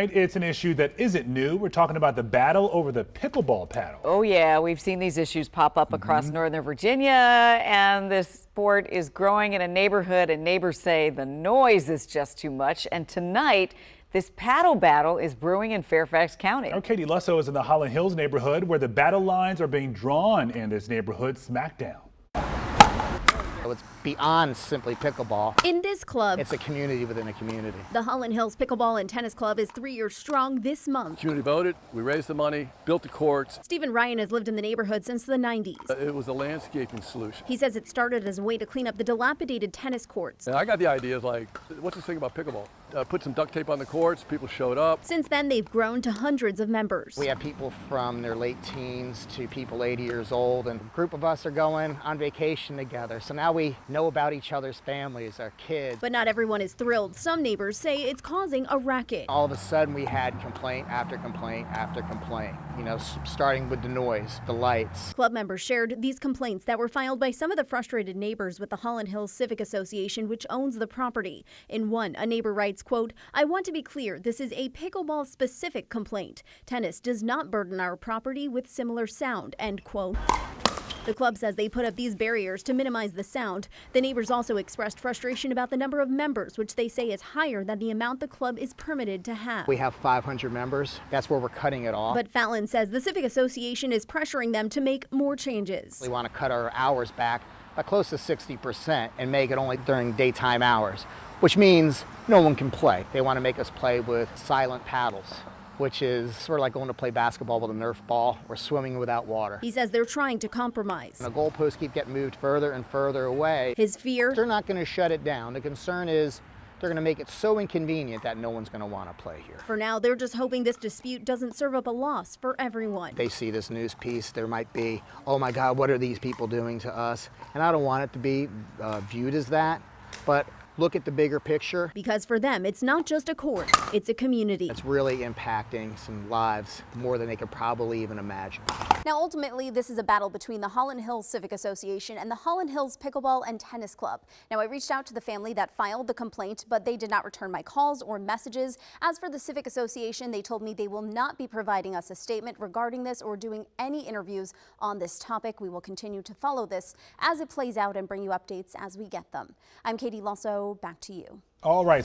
It's an issue that isn't new. We're talking about the battle over the pickleball paddle. Oh yeah, we've seen these issues pop up across Northern Virginia, and this sport is growing in a neighborhood, and neighbors say the noise is just too much. And tonight, this paddle battle is brewing in Fairfax County. Our Katie Lusso is in the Holland Hills neighborhood where the battle lines are being drawn in this neighborhood smackdown. It's beyond simply pickleball. In this club, It's a community within a community. the Holland Hills Pickleball and Tennis Club is 3 years strong this month. Community voted, we raised the money, built the courts. Stephen Ryan has lived in the neighborhood since the 90s. It was a landscaping solution. He says it started as a way to clean up the dilapidated tennis courts. And I got the idea of like, what's this thing about pickleball? Put some duct tape on the courts, people showed up. Since then, they've grown to hundreds of members. We have people from their late teens to people 80 years old, and a group of us are going on vacation together. So now we know about each other's families, our kids. But not everyone is thrilled. Some neighbors say it's causing a racket. All of a sudden we had complaint after complaint after complaint, starting with the noise, the lights. Club members shared these complaints that were filed by some of the frustrated neighbors with the Holland Hills Civic Association, which owns the property. In one, a neighbor writes, quote, "I want to be clear, this is a pickleball specific complaint. Tennis does not burden our property with similar sound," end quote. The club says they put up these barriers to minimize the sound. The neighbors also expressed frustration about the number of members, which they say is higher than the amount the club is permitted to have. We have 500 members. That's where we're cutting it off. But Fallon says the Civic Association is pressuring them to make more changes. We want to cut our hours back by close to 60% and make it only during daytime hours, which means no one can play. They want to make us play with silent paddles, which is sort of like going to play basketball with a Nerf ball or swimming without water. He says they're trying to compromise. And the goalposts keep getting moved further and further away. His fear? They're not going to shut it down. The concern is they're going to make it so inconvenient that no one's going to want to play here. For now, they're just hoping this dispute doesn't serve up a loss for everyone. They see this news piece, there might be, oh my God, what are these people doing to us? And I don't want it to be viewed as that, but look at the bigger picture. Because for them, it's not just a court, it's a community. It's really impacting some lives more than they could probably even imagine. Now, ultimately, this is a battle between the Holland Hills Civic Association and the Holland Hills Pickleball and Tennis Club. Now, I reached out to the family that filed the complaint, but they did not return my calls or messages. As for the Civic Association, they told me they will not be providing us a statement regarding this or doing any interviews on this topic. We will continue to follow this as it plays out and bring you updates as we get them. I'm Katie Lusso. Back to you. All right.